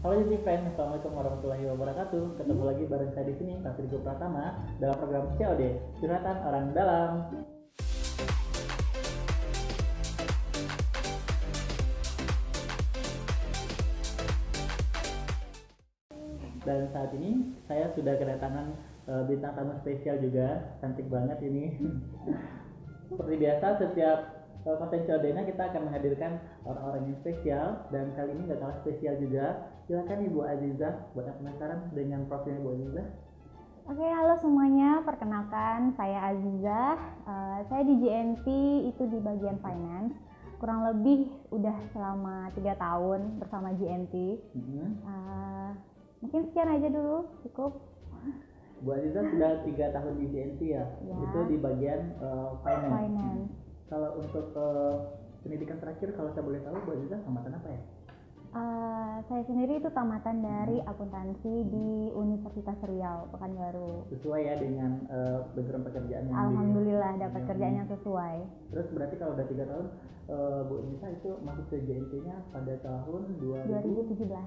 Halo YouTube friend, Assalamualaikum warahmatullahi wabarakatuh. Ketemu lagi bareng saya di sini, Pak Firgo Pratama, dalam program COD, Curhatan Orang Dalam. Dan saat ini saya sudah kedatangan bintang tamu spesial juga, cantik banget ini. Seperti biasa, setiap konten COD-nya kita akan menghadirkan orang-orang yang spesial, dan kali ini gak kalah spesial juga. Silakan Ibu Azizah, buat yang penasaran dengan profilnya Ibu Azizah. Oke, halo semuanya, perkenalkan saya Azizah. Saya di GNT itu di bagian finance. Kurang lebih udah selama 3 tahun bersama GNT. Mungkin sekian aja dulu, cukup. Bu Azizah sudah 3 tahun di GNT ya? Itu di bagian finance. Kalau untuk pendidikan terakhir, kalau saya boleh tahu, Bu Azizah tamatan apa ya? Saya sendiri itu tamatan dari akuntansi di Universitas Riau, Pekanbaru. Sesuai ya dengan background pekerjaan yang Alhamdulillah dapat kerjaan yang sesuai. Terus berarti kalau udah 3 tahun, Bu Azizah itu masuk ke GNT-nya pada tahun 2017. Ya.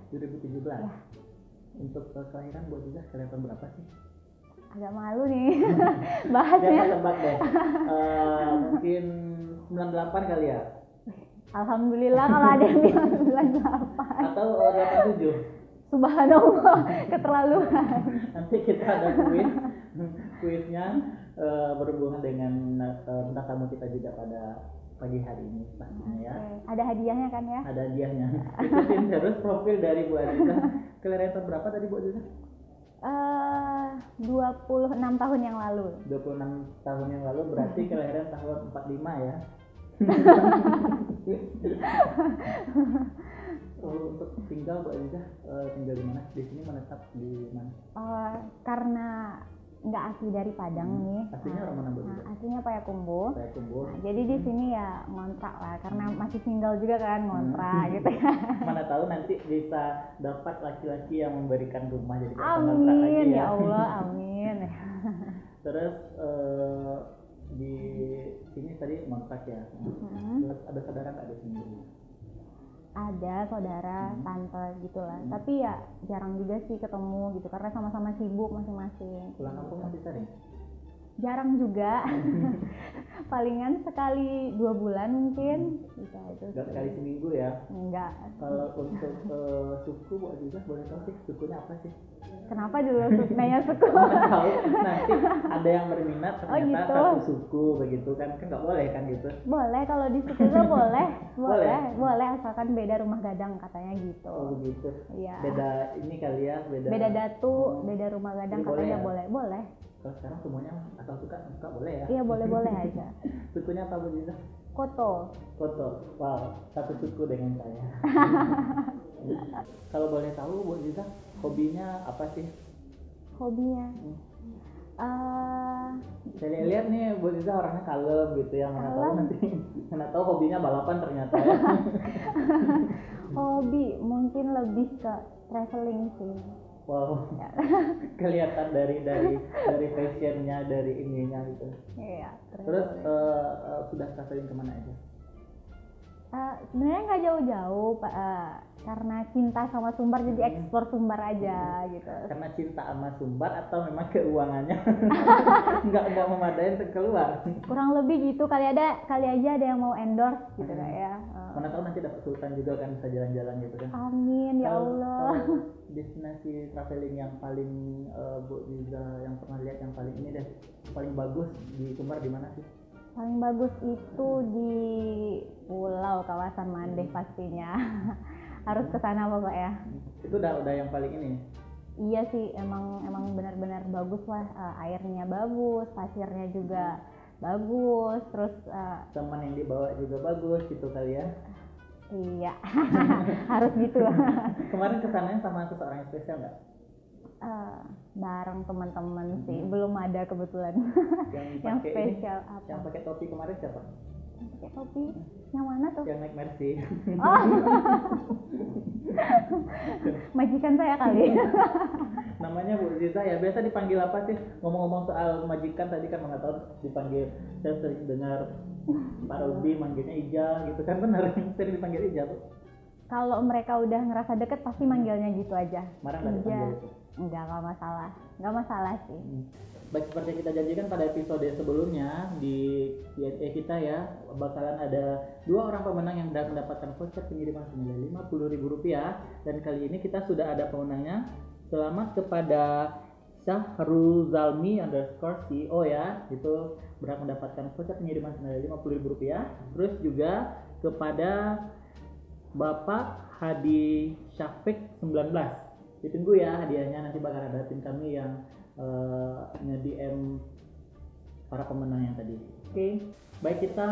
Untuk kelahiran Bu Azizah kelihatan berapa sih? Agak malu nih bahasnya. Jangan tebak deh. Mungkin 98 kali ya? Alhamdulillah kalau ada yang bilang 98 atau 87. Subhanallah, keterlaluan. Nanti kita ada kuisnya berhubungan dengan bintang tamu kita juga pada pagi hari ini pastinya ya. Ada hadiahnya kan ya? Ada hadiahnya. Ikutin terus profil dari Bu Azizah. Kelahiran tahun berapa tadi Bu Azizah? 26 tahun yang lalu. 26 tahun yang lalu, berarti kelahiran tahun 45 ya. Untuk tinggal Bu Azizah, tinggal di mana? Di sini menetap di mana? Karena nggak asli dari Padang nih. Aslinya orang mana Bu Azizah? Aslinya Payakumbuh. Payakumbuh. Jadi di sini ya ngontrak lah, karena masih single juga kan, ngontrak gitu ya. Mana tahu nanti bisa dapat laki-laki yang memberikan rumah jadi amin lagi ya Allah, amin. Terus di sini tadi ngontrak ya. Terus ada saudara nggak di sini? Ada saudara, tante gitulah. Tapi ya jarang juga sih ketemu gitu, karena sama-sama sibuk masing-masing. Pulang kampung masih sering? Jarang juga. Palingan sekali 2 bulan mungkin bisa itu. Nggak sekali seminggu ya? Enggak. Kalau untuk suku Bu Azizah boleh tahu sih sukunya apa sih? Kenapa dulu nanya suku? Tahu nanti ada yang berminat ternyata gitu. Satu suku begitu kan nggak boleh kan gitu? Boleh, kalau di suku gue boleh asalkan beda rumah gadang katanya gitu. Oh begitu. Iya. Beda ini kali ya, beda datu, beda rumah gadang. Jadi katanya boleh. Kalau sekarang semuanya asal suka boleh ya? Iya, boleh aja. Sukunya apa Bu Azizah? Koto. Wow, satu suku dengan saya. Kalau boleh tahu Bu Azizah, hobinya apa sih? Hobinya? Saya lihat nih Bu Azizah orangnya kalem gitu ya, mana tahu hobinya balapan ternyata ya. Hobi mungkin lebih ke traveling sih. Wow, kelihatan dari fashionnya, dari ininya gitu. Iya. Terus sudah traveling kemana aja? Sebenarnya nggak jauh-jauh, karena cinta sama Sumbar jadi ekspor Sumbar aja gitu. Karena cinta sama Sumbar atau memang keuangannya nggak memadai untuk keluar? Kurang lebih gitu, kali aja ada yang mau endorse gitu kan ya. Mana tahu nanti dapat sultan juga kan, bisa jalan-jalan gitu kan. Amin ya Allah. Destinasi traveling yang paling Bu Azizah yang pernah lihat yang paling ini deh, paling bagus di Sumbar di mana sih? Paling bagus itu di pulau kawasan Mandeh pastinya. Harus ke sana pokoknya. Itu udah yang paling ini. Iya sih, emang benar-benar bagus lah. Airnya bagus, pasirnya juga bagus, terus teman yang dibawa juga bagus gitu kali ya. Iya. Harus gitu. Kemarin kesananya sama seseorang yang spesial nggak? Bareng teman-teman sih, belum ada kebetulan yang spesial ini, apa? Yang pakai topi kemarin siapa? Yang pakai topi yang mana tuh? Yang naik Mercy. Oh. Majikan saya kali. Namanya Bu Azizah ya, biasa dipanggil apa sih? Ngomong-ngomong soal majikan tadi kan nggak tahu dipanggil, saya sering dengar Pak Robi manggilnya Ija gitu kan, benar sering dipanggil Ija Bu? kalau mereka udah ngerasa deket pasti manggilnya gitu aja. Marah nggak dipanggil itu? Nggak masalah, nggak masalah sih. Baik, seperti yang kita janjikan pada episode sebelumnya di Q&A kita ya, bakalan ada 2 orang pemenang yang mendapatkan voucher pengiriman senilai Rp50.000, dan kali ini kita sudah ada pemenangnya. Selamat kepada Syahruzalmi _CEO ya, itu berhak mendapatkan voucher pengiriman senilai Rp50.000. Terus juga kepada Bapak Hadi Syafiq 19. Ditunggu ya hadiahnya, nanti bakal ada tim kami yang nge-DM para pemenang yang tadi. Oke. Baik, kita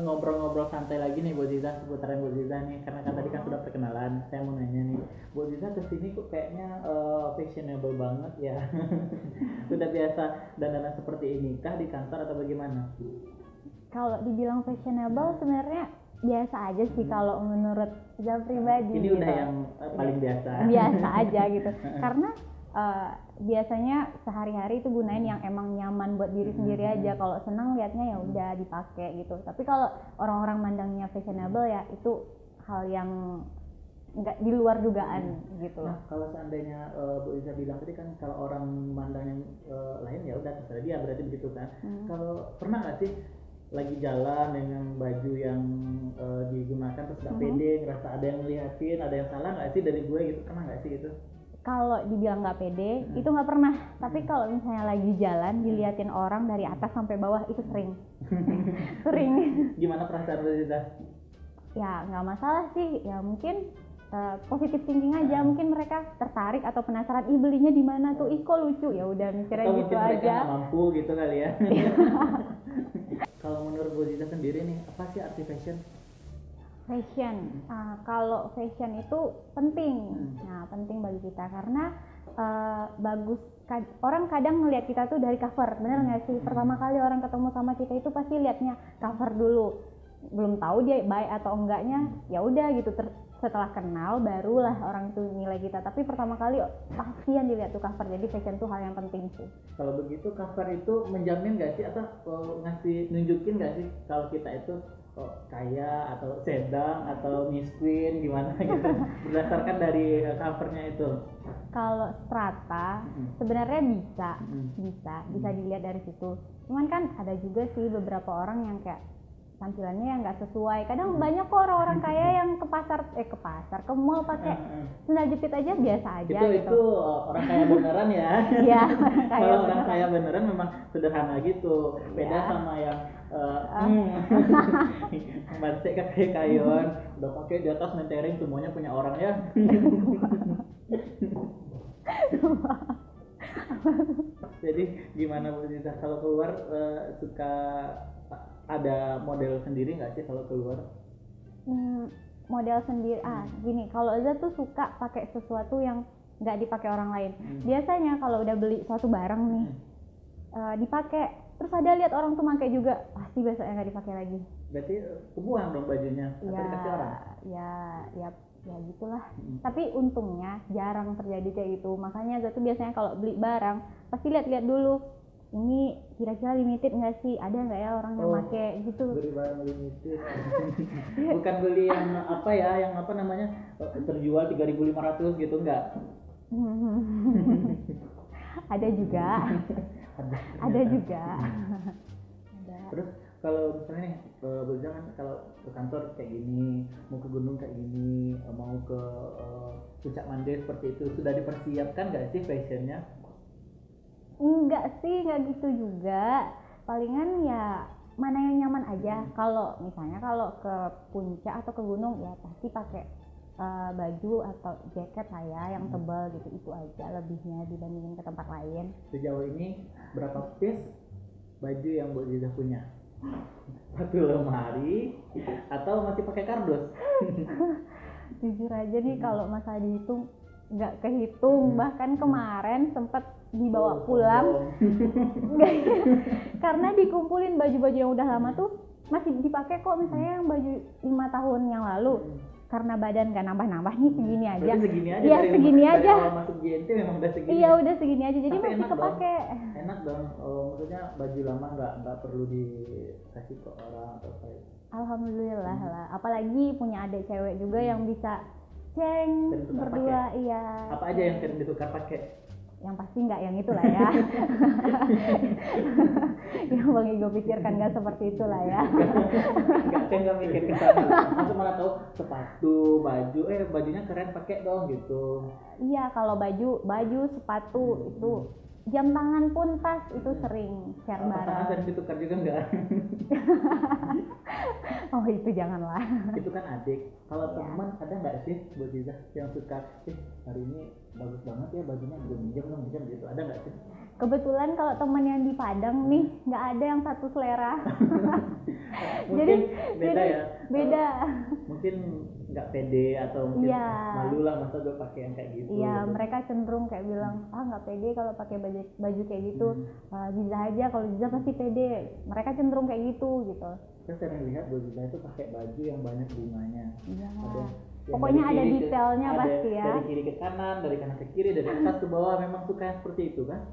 ngobrol-ngobrol santai lagi nih Bu Ziza, seputaran Bu Ziza nih, karena kan tadi kan sudah perkenalan. Saya mau nanya nih, Bu Ziza kesini kok kayaknya fashionable banget ya. Sudah biasa dandanan seperti ini kah di kantor atau bagaimana? Kalau dibilang fashionable sebenarnya biasa aja sih kalau menurut saya pribadi. Ini gitu. Udah yang paling biasa. Biasa aja gitu. Karena biasanya sehari-hari itu gunain yang emang nyaman buat diri sendiri aja. Kalau senang liatnya ya udah dipakai gitu. Tapi kalau orang-orang mandangnya fashionable ya itu hal yang nggak di luar dugaan gitu. Nah, kalau seandainya Bu Iza bilang tadi kan kalau orang mandang yang lain ya udah terserah dia, berarti begitu kan. Kalau pernah nggak sih lagi jalan dengan baju yang digunakan terus nggak pede, ngerasa ada yang ngeliatin, ada yang salah nggak sih dari gue gitu, pernah nggak sih gitu? Kalau dibilang nggak pede itu nggak pernah, tapi kalau misalnya lagi jalan diliatin orang dari atas sampai bawah itu sering. Sering. Gimana perasaan lu Ziza? Ya nggak masalah sih, ya mungkin positive thinking aja. Mungkin mereka tertarik atau penasaran, ih belinya di mana tuh, ih kok lucu, ya udah mikirnya atau gitu mungkin mereka aja. nggak mampu gitu kali ya. Kalau menurut Bu Ziza sendiri nih, apa sih arti fashion? Fashion, kalau fashion itu penting, nah penting bagi kita karena bagus. Orang kadang ngelihat kita tuh dari cover, bener nggak sih? Pertama kali orang ketemu sama kita itu pasti liatnya cover dulu, belum tahu dia baik atau enggaknya, ya udah gitu. Setelah kenal barulah orang itu nilai kita. Tapi pertama kali pasti yang dilihat tuh cover. Jadi fashion tuh hal yang penting sih. Kalau begitu cover itu menjamin nggak sih atau nunjukin nggak sih kalau kita itu kaya atau sedang atau miskin gimana gitu berdasarkan dari covernya itu? Kalau strata sebenarnya bisa dilihat dari situ. Cuman kan ada juga sih beberapa orang yang kayak tampilannya yang nggak sesuai. Kadang banyak kok orang-orang kaya yang ke mall pakai sandal jepit aja biasa aja gitu. Itu orang kaya beneran ya. Iya. Kalau orang kaya beneran memang sederhana gitu. Beda sama yang Bansek kayak kayon udah pakai di atas mentereng semuanya punya orang ya. Jadi gimana Bu Ziza kalau keluar suka ada model sendiri nggak sih kalau keluar? Model sendiri gini, kalau Aza tuh suka pakai sesuatu yang nggak dipakai orang lain. Biasanya kalau udah beli suatu barang nih dipakai, terus ada lihat orang tuh pakai juga, pasti besoknya nggak dipakai lagi. Berarti kebuang dong bajunya atau dikasih orang? Ya gitulah. Tapi untungnya jarang terjadi kayak gitu. Makanya Aza tuh biasanya kalau beli barang pasti lihat-lihat dulu, ini kira-kira limited nggak sih, ada nggak ya orang yang pakai gitu. Beli barang limited. Bukan beli yang yang terjual 3.500 gitu, enggak? Ada juga. Ada juga. Terus kalau misalnya nih jangan kalau ke kantor kayak gini, mau ke gunung kayak gini, mau ke puncak Mande seperti itu, sudah dipersiapkan nggak sih fashionnya? Enggak sih, nggak gitu juga. Palingan ya mana yang nyaman aja. Kalau misalnya kalau ke puncak atau ke gunung ya pasti pakai baju atau jaket saya yang tebal gitu, itu aja lebihnya dibandingin ke tempat lain. Sejauh ini berapa piece baju yang Bu Ziza punya? Satu lemari atau masih pakai kardus? Jujur aja nih kalau masalah dihitung nggak kehitung. Bahkan kemarin sempat dibawa pulang karena dikumpulin baju-baju yang udah lama tuh masih dipakai kok. Misalnya yang baju 5 tahun yang lalu, karena badan nggak nambah-nambah nih segini aja. Iya segini aja. Kalau masuk GNT memang udah segini. Iya udah segini aja, jadi tapi masih kepake. Enak dong. Maksudnya baju lama nggak perlu dikasih ke orang atau apa? Alhamdulillah lah. Apalagi punya adik cewek juga yang bisa Ceng Sering tukar berdua, pakai? iya. Apa aja yang sering ditukar pakai? Yang pasti nggak yang itulah ya. Yang Bang Igo pikirkan nggak seperti itulah ya. Saya nggak mikir ke sana. Aku malah tahu sepatu, baju, bajunya keren pakai dong gitu. Iya, kalau baju, sepatu itu, jam tangan pun tas itu sering share Pasangan bareng. sering ditukar juga nggak? Oh itu janganlah. Itu kan adik. Kalau Iya. teman ada nggak sih Bu Ziza yang suka, hari ini bagus banget ya bajunya, gue minjem dong, minjem gitu. Ada nggak sih? Kebetulan kalau teman yang di Padang nih nggak ada yang satu selera. Mungkin beda jadi ya. beda. Mungkin nggak pede atau mungkin Iya. malu lah masa gue pakai yang kayak gitu. Iya, gitu. mereka cenderung kayak bilang, nggak pede kalau pakai baju kayak gitu. Ziza aja, kalau Ziza pasti pede. Mereka cenderung kayak gitu. Saya sering lihat Bu Ziza itu pakai baju yang banyak bunganya. Iya. Ada yang Pokoknya dari ada kiri ke- detailnya ada pasti ya. Dari kiri ke kanan, dari kanan ke kiri, dari atas ke bawah, memang suka yang seperti itu kan?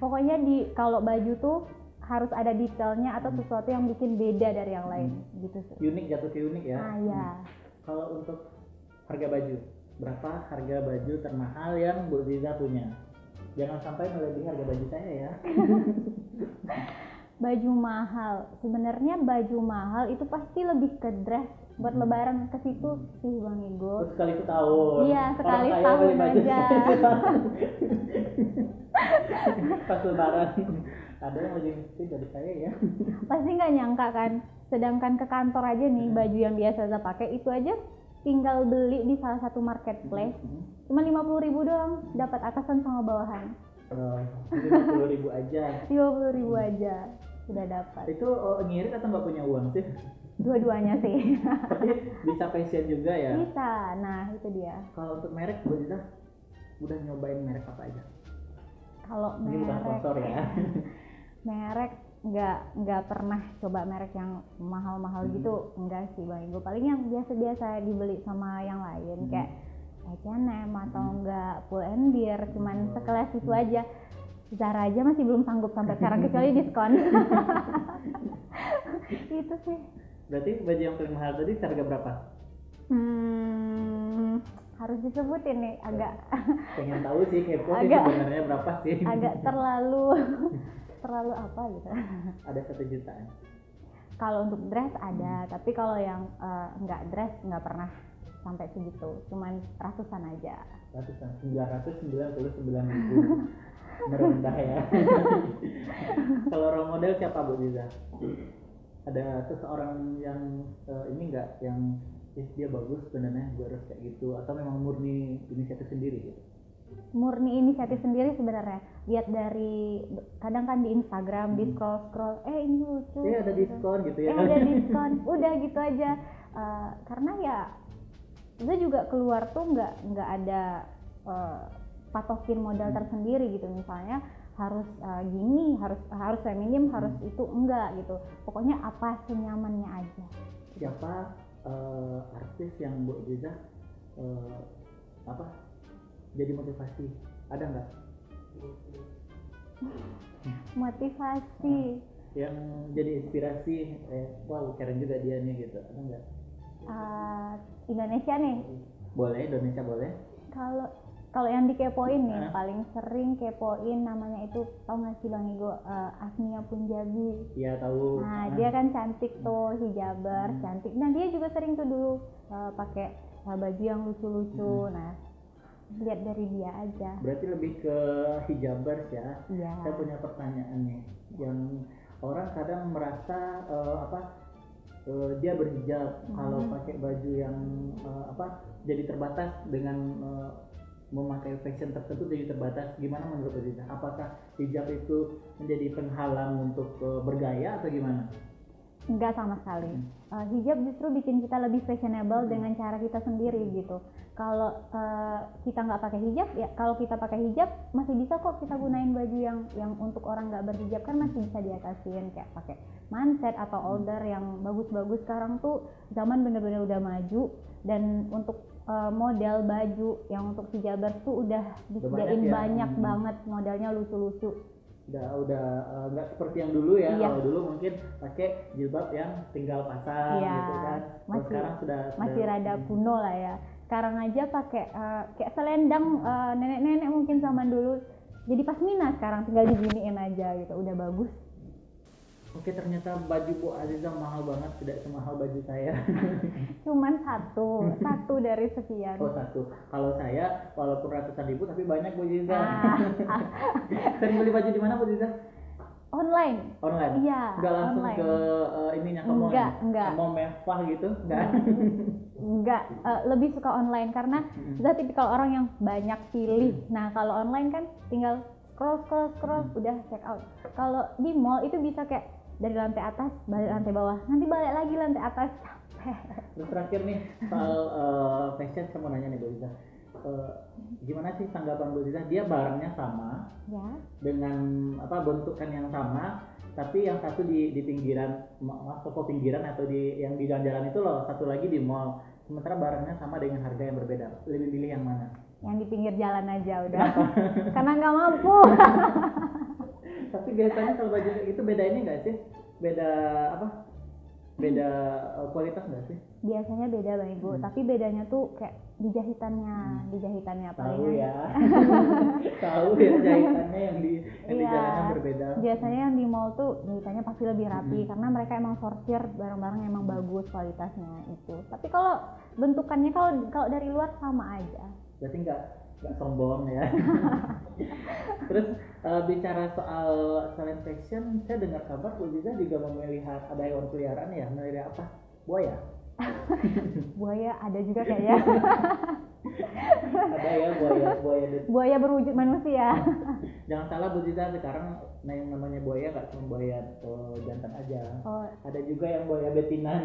Pokoknya kalau baju tuh harus ada detailnya atau sesuatu yang bikin beda dari yang lain gitu sih. Unik, jatuh ke unik ya. Iya. Kalau untuk harga baju, berapa harga baju termahal yang Bu Ziza punya? Jangan sampai melebihi harga baju saya ya. Baju mahal, sebenarnya baju mahal itu pasti lebih ke dress buat lebaran ke situ sih Bang Igo. Terus sekali setahun. Iya, sekali Orang kaya setahun beli baju aja. pas lebaran. Ada yang lebih miskin dari saya ya. Pasti nggak nyangka kan, sedangkan ke kantor aja nih baju yang biasa saya pakai itu aja tinggal beli di salah satu marketplace cuma 50.000 doang, dapat atasan sama bawahan. 50.000 aja. 50.000 aja sudah dapat. Itu ngirit atau nggak punya uang sih? Dua-duanya sih. Tapi bisa passion juga ya. Bisa, nah itu dia. Kalau untuk merek Bu Ziza udah nyobain merek apa aja? Kalau Ini bukan sponsor ya. merek nggak pernah coba merek yang mahal-mahal gitu, enggak sih Bang Igo. Paling yang biasa-biasa dibeli sama yang lain kayak H&M atau enggak Pull and Bear, cuman sekelas itu aja. Zara aja masih belum sanggup sampai sekarang kecuali diskon. Itu sih. Berarti baju yang paling mahal tadi harga berapa? Harus disebutin nih, agak Pengen tahu sih, kepo sih Agak- sebenarnya berapa sih? agak terlalu apa gitu. Ada 1 jutaan. Kalau untuk dress ada, tapi kalau yang nggak dress nggak pernah sampai segitu, cuman ratusan aja. Ratusan, 999.000. Merendah ya. Kalau role model siapa Bu Ziza? Ada seseorang yang ini nggak, yang dia bagus sebenarnya, gue harus kayak gitu, atau memang murni inisiatif sendiri gitu? Murni inisiatif sendiri sebenarnya. Lihat dari kadang kan di Instagram di scroll ini lucu. Ada diskon gitu ya. Ada diskon, udah gitu aja. Karena ya gue juga keluar tuh nggak ada patokin modal tersendiri gitu, misalnya harus gini, harus feminim, harus itu enggak gitu. Pokoknya apa senyamannya aja. Siapa artis yang Bu Ziza jadi motivasi? Ada nggak? Motivasi. Yang jadi inspirasi, wow keren juga dia nih gitu, ada nggak? Indonesia nih. Boleh, Indonesia boleh. Kalau yang dikepoin nih, paling sering kepoin namanya itu, tau nggak sih Bang Igo, Agnia Punjabi. Iya tahu. Nah dia kan cantik tuh, hijaber, cantik. Nah dia juga sering tuh dulu pakai baju yang lucu-lucu. Nah lihat dari dia aja. Berarti lebih ke hijabers ya. Iya. Saya punya pertanyaan nih, yang orang kadang merasa dia berhijab kalau pakai baju yang jadi terbatas dengan memakai fashion tertentu, jadi terbatas. Gimana menurut Bu Ziza? Apakah hijab itu menjadi penghalang untuk bergaya atau gimana? Enggak sama sekali. Hijab justru bikin kita lebih fashionable dengan cara kita sendiri gitu. Kalau kita nggak pakai hijab, ya kalau kita pakai hijab masih bisa kok kita gunain baju yang untuk orang nggak berhijab, kan masih bisa diatasin kayak pakai manset atau older yang bagus-bagus. Sekarang tuh zaman bener-bener udah maju, dan untuk model baju yang untuk hijabers tuh udah disediain banyak banget, modelnya lucu-lucu. Udah nggak seperti yang dulu ya. Iya. Kalau dulu mungkin pakai jilbab yang tinggal pasang gitu kan. Kalau sekarang sudah masih rada kuno lah ya. sekarang aja pakai kayak selendang nenek-nenek mungkin zaman dulu. Jadi pasmina sekarang tinggal diginiin aja gitu, udah bagus. Oke, ternyata baju Bu Aziza mahal banget, tidak semahal baju saya. Cuman satu dari sekian. Oh, satu. Kalau saya walaupun ratusan ribu tapi banyak Bu Aziza. Sering beli baju di mana Bu Aziza? Online. Online? Iya, Nggak langsung online. ke ininya ke mall? Enggak. Ke mall mewah gitu? Nggak? Enggak, lebih suka online karena kita tipikal orang yang banyak pilih. Nah, kalau online kan tinggal scroll, udah check out. Kalau di mall itu bisa kayak dari lantai atas balik lantai bawah, nanti balik lagi lantai atas. Terus terakhir nih soal fashion, saya mau nanya nih Bu Aziza. Gimana sih tanggapan Bu Aziza? Dia barangnya sama, Ya. dengan bentukan yang sama, tapi yang satu di pinggiran, toko pinggiran atau yang di jalan-jalan itu loh, satu lagi di mall. Sementara barangnya sama dengan harga yang berbeda. Lebih pilih yang mana? Yang di pinggir jalan aja udah. Karena nggak mampu. Tapi biasanya kalau baju kayak gitu beda ini nggak sih? Beda beda kualitas nggak sih? Biasanya beda Bang Ibu, tapi bedanya tuh kayak di jahitannya Tahu palingan. ya. Tahu ya jahitannya yang di Iya. jalanan berbeda. Biasanya yang di mall tuh jahitannya pasti lebih rapi karena mereka emang sortir barang-barang emang bagus kualitasnya itu. Tapi kalau bentukannya kalau dari luar sama aja. Berarti nggak sombong ya. Terus bicara soal selain fashion, saya dengar kabar Bu Aziza juga memelihara, ada hewan peliharaan ya, melihara apa? Buaya? Buaya ada juga kayaknya. Ada ya buaya. Buaya berwujud manusia. Jangan salah Bu Aziza, sekarang yang namanya buaya nggak cuma buaya jantan aja. Oh. Ada juga yang buaya betina.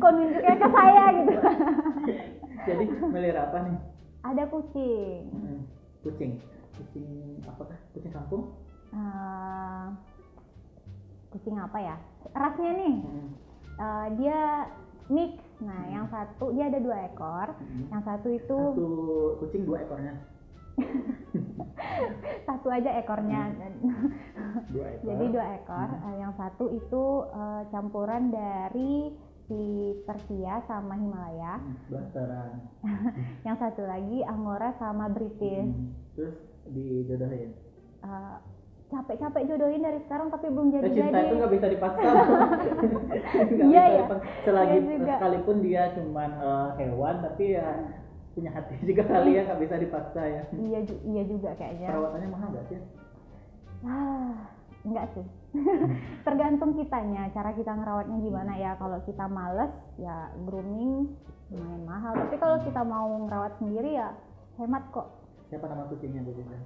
Kok nunjuknya ke saya gitu. Jadi melihara apa nih? Ada kucing. Kucing apakah kucing kampung? Kucing apa ya? Rasnya nih, dia mix. Nah, yang satu dia ada 2 ekor, yang satu itu Satu kucing 2 ekornya. satu aja ekornya. 2 ekor. Jadi 2 ekor. Yang satu itu campuran dari si Persia sama Himalaya. Blasteran. Yang satu lagi Angora sama British. Terus dijodohin. Capek-capek jodohin dari sekarang tapi belum jadi. Cinta itu nggak bisa dipaksa. Iya ya. Selagi Iya juga. sekalipun dia cuman hewan, tapi ya punya hati juga kali ya, nggak bisa dipaksa ya. Iya juga kayaknya. Perawatannya mahal nggak sih? Enggak sih. Tergantung kitanya, cara kita ngerawatnya gimana ya. Kalau kita males ya grooming lumayan mahal. Tapi kalau kita mau ngerawat sendiri ya hemat kok. Siapa nama kucingnya Bu Aziza?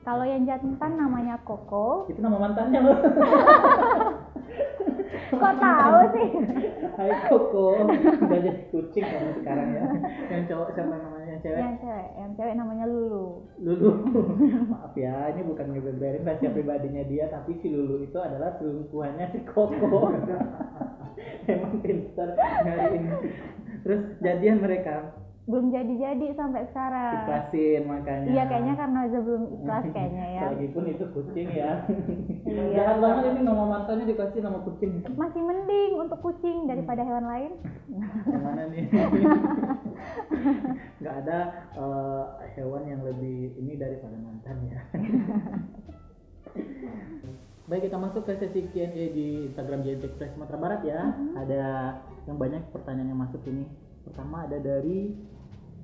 Kalau yang jantan namanya Koko. Itu nama mantannya loh. Kok tahu sih? Hai Koko. Udah jadi kucing kamu sekarang ya. Yang cowok siapa namanya? Yang cewek? Yang cewek namanya Lulu. Lulu. Maaf ya, ini bukan ngebeberin rahasia pribadinya dia, tapi si Lulu itu adalah selingkuhannya si Koko. Emang pintar nyariin. Terus jadian mereka? Belum jadi sampai sekarang. Ikhlasin makanya. Iya kayaknya karena aja belum ikhlas kayaknya ya. Lagipun itu kucing ya. Iya. Jangan banget ini nama mantannya dikasih nama kucing. Masih mending untuk kucing daripada hewan lain. Yang mana nih? Nggak ada hewan yang lebih ini daripada mantan ya. Baik, kita masuk ke sesi Q&A di Instagram JNT Express Sumatera Barat ya. Ada yang banyak pertanyaan yang masuk ini. Pertama ada dari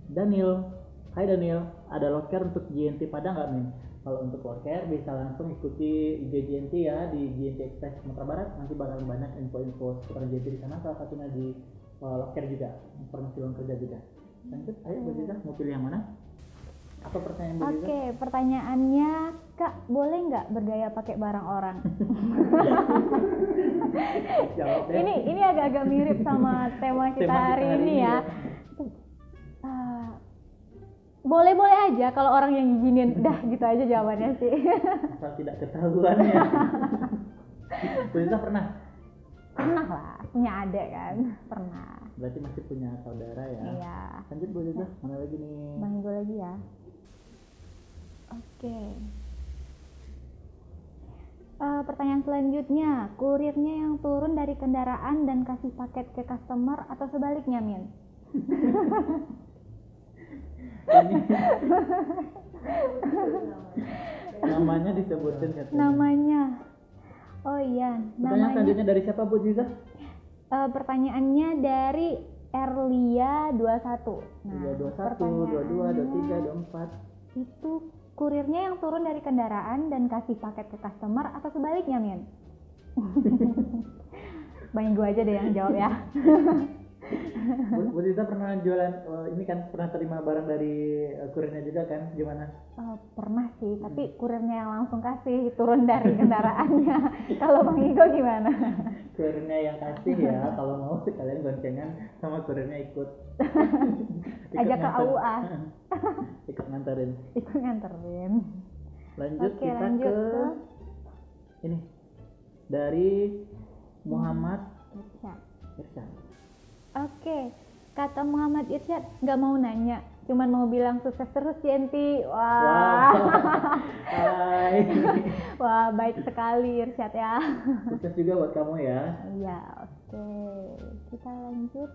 Daniel. Hai Daniel, ada locker untuk JNT Padang nggak Min? Kalau untuk locker bisa langsung ikuti IG JNT ya di JNT Express Sumatera Barat. Nanti bakal banyak info-info seputar JNT di sana. Salah satunya di locker juga, informasi lowongan kerja juga. Lanjut, ayo Bu Aziza, mau pilih yang mana? Apa pertanyaan Bu Aziza? Oke, pertanyaannya Kak, boleh nggak bergaya pakai barang orang? Jawab deh. Ini agak-agak mirip sama tema kita hari ini ya. Boleh-boleh aja kalau orang yang izinin. Dah gitu aja jawabannya sih. Asal tidak ketahuan ya. Bu Aziza pernah? Pernah lah, punya adik kan. Pernah. Berarti masih punya saudara ya? Iya. Lanjut Bu Aziza, mana lagi nih? Bang Igo lagi ya. Oke. Pertanyaan selanjutnya, kurirnya yang turun dari kendaraan dan kasih paket ke customer atau sebaliknya, Min? Ini namanya disebutin katanya. Namanya. Oh iya, Pertanyaan selanjutnya dari siapa Bu Ziza? Pertanyaannya dari Erlia 21. Nah, 21, 22, 23, 24. Itu kurirnya yang turun dari kendaraan dan kasih paket ke customer atau sebaliknya, Min? Bang gue aja deh yang jawab ya. Bu Ziza pernah jualan, ini kan pernah terima barang dari kurirnya juga kan? Gimana? Pernah sih, tapi kurirnya yang langsung kasih turun dari kendaraannya. Kalau Bang Igo gimana? Kurirnya yang kasih ya, kalau mau sekalian goncengan sama kurirnya ikut. Ajak ke AUA. Ikut nganterin. Ikut nganterin. Lanjut Oke, kita lanjut ke ke ini dari Muhammad Irsyad. Oke, kata Muhammad Irsyad nggak mau nanya, cuman mau bilang sukses terus Cienti. Wah. Hai. Wah, baik sekali Irsyad ya. Sukses juga buat kamu ya. Iya, oke. Kita lanjut.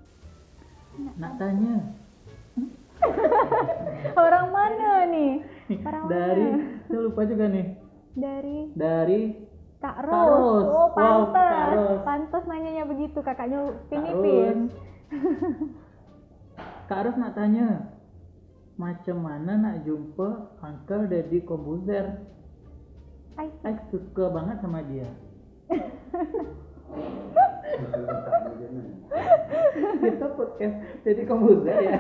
Nak tanya. Orang mana nih? Orang Dari, mana? saya lupa juga nih. Dari Kak Kak Ros. Ros. Oh, Wow, pantes. Kak Ros. Pantes nanyanya begitu, kakaknya Kak Pinipin. Kak Ros nak tanya, macam mana nak jumpa Uncle Deddy Kombuzer? Saya suka banget sama dia. Kita podcast Deddy Kombuzer ya.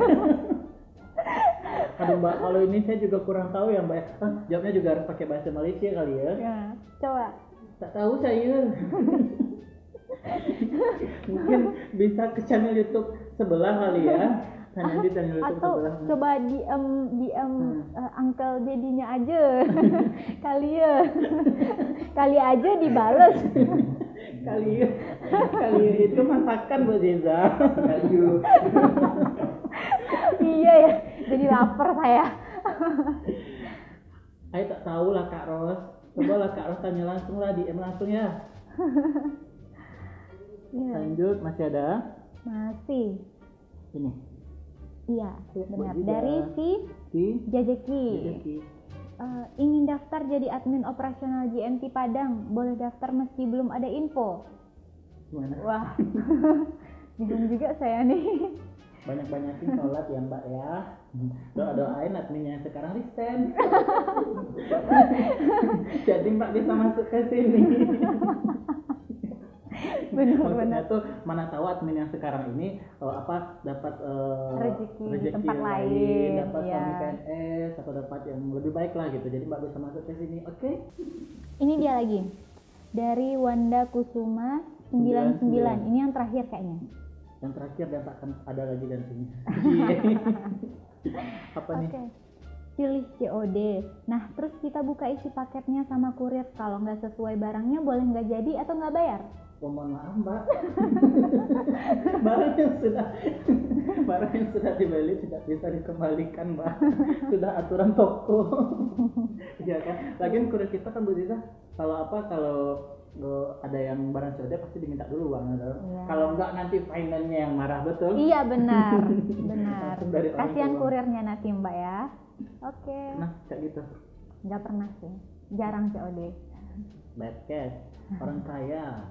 Aduh Mbak, kalau ini saya juga kurang tahu ya Mbak. Jawabnya juga harus pakai bahasa Malaysia kali ya. Ya, coba. Tak tahu saya. Mungkin bisa ke channel YouTube sebelah kali ya. Tanya di channel YouTube Atau sebelah. coba DM Uncle Dedinya aja. Kali aja dibales. Kali itu masakan Bu Ziza. Ayo. Iya ya, jadi lapar saya. Ayo tak tahu lah Kak Ros. Coba lah Kak Ros tanya langsung lah, DM langsung ya. Ya. Lanjut, masih ada? Masih. Ini. Iya, benar. Juga. Dari si Jajeki. Ingin daftar jadi admin operasional GNT Padang, boleh daftar meski belum ada info. Gimana? Wah, bingung juga saya nih. Banyak-banyakin sholat ya Mbak ya. Doain adminnya yang sekarang resign. Jadi Mbak bisa masuk ke sini. Maksudnya tuh mana tahu admin yang sekarang ini dapat rezeki di rezeki tempat yang lain, dapat ya. suami PNS atau dapat yang lebih baik lah gitu. Jadi Mbak bisa masuk ke sini. Oke? Ini dia lagi. Dari Wanda Kusuma 99. Ini yang terakhir kayaknya. Yang terakhir dan tak akan ada lagi gantinya. Apa nih? Oke. Pilih COD. Nah, terus kita buka isi paketnya sama kurir. Kalau nggak sesuai barangnya boleh nggak jadi atau nggak bayar? Oh, mohon maaf Mbak. barang yang sudah dibeli tidak bisa dikembalikan Mbak. Sudah aturan toko. Iya kan? Lagian kurir kita kan Bu Ziza, kalau ada yang barang COD pasti diminta dulu uangnya. Iya. Kalau enggak nanti finance-nya yang marah, betul? Iya benar. Benar. Langsung dari orang Kasihan tua. kurirnya nanti Mbak ya. Oke. Nah, kayak gitu. Nggak pernah sih. Jarang COD. Bad cash, orang kaya.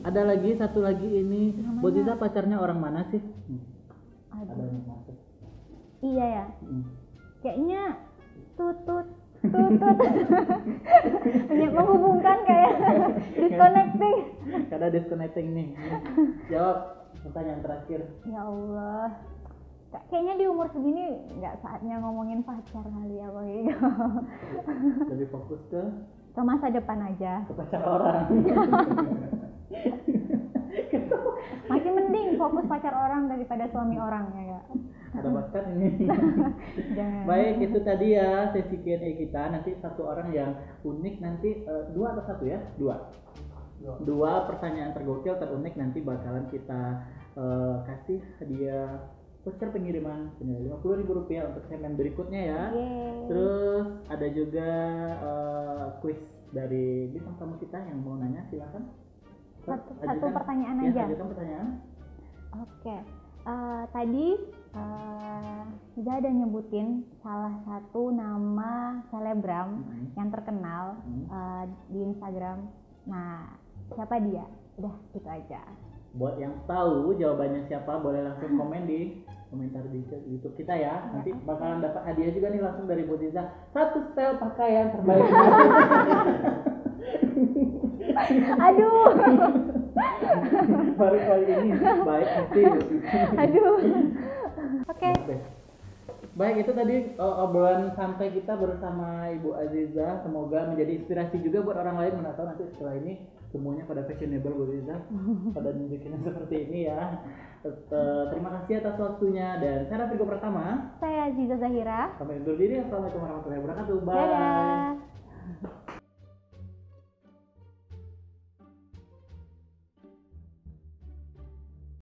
Ada lagi satu lagi ini. Bu Ziza pacarnya orang mana sih? Ada Aduh. yang masuk. Iya ya. Kayaknya tutut. Banyak menghubungkan kayak disconnecting. Karena disconnecting nih. Jawab pertanyaan terakhir. Ya Allah. Kayaknya di umur segini nggak saatnya ngomongin pacar kali ya Bang Igo. Lebih fokus ke Masa depan aja. pacar orang. Masih mending fokus pacar orang daripada suami orang ya Kak. Ada bakat ini. Jangan. Baik, itu tadi ya sesi Q&A kita. Nanti satu orang yang unik nanti dua atau satu ya? Dua pertanyaan tergokil terunik nanti bakalan kita kasih hadiah voucher pengiriman senilai Rp50.000 untuk segmen berikutnya ya. Yeay. Terus ada juga quiz dari bintang tamu kita yang mau nanya, silakan. Satu pertanyaan ya, aja. ajukan pertanyaan. Oke. Tadi Iza ada nyebutin salah satu nama selebgram yang terkenal di Instagram. Nah, siapa dia? Udah gitu aja. Buat yang tahu jawabannya siapa, boleh langsung komen di komentar di YouTube kita ya. Nanti bakalan dapat hadiah juga nih langsung dari Bu Ziza. 1 setel pakaian terbaik. Aduh. Baru kali ini baik hati. Aduh. Oke. Baik, itu tadi obrolan santai kita bersama Ibu Aziza. Semoga menjadi inspirasi juga buat orang lain. Mana tahu nanti setelah ini semuanya pada fashionable Bu Aziza, pada nunjukin seperti ini ya. Terima kasih atas waktunya, dan saya Rafigo Pratama. Saya Aziza Zahira. Sampai undur diri. Assalamualaikum warahmatullahi wabarakatuh. Bye. Dadah.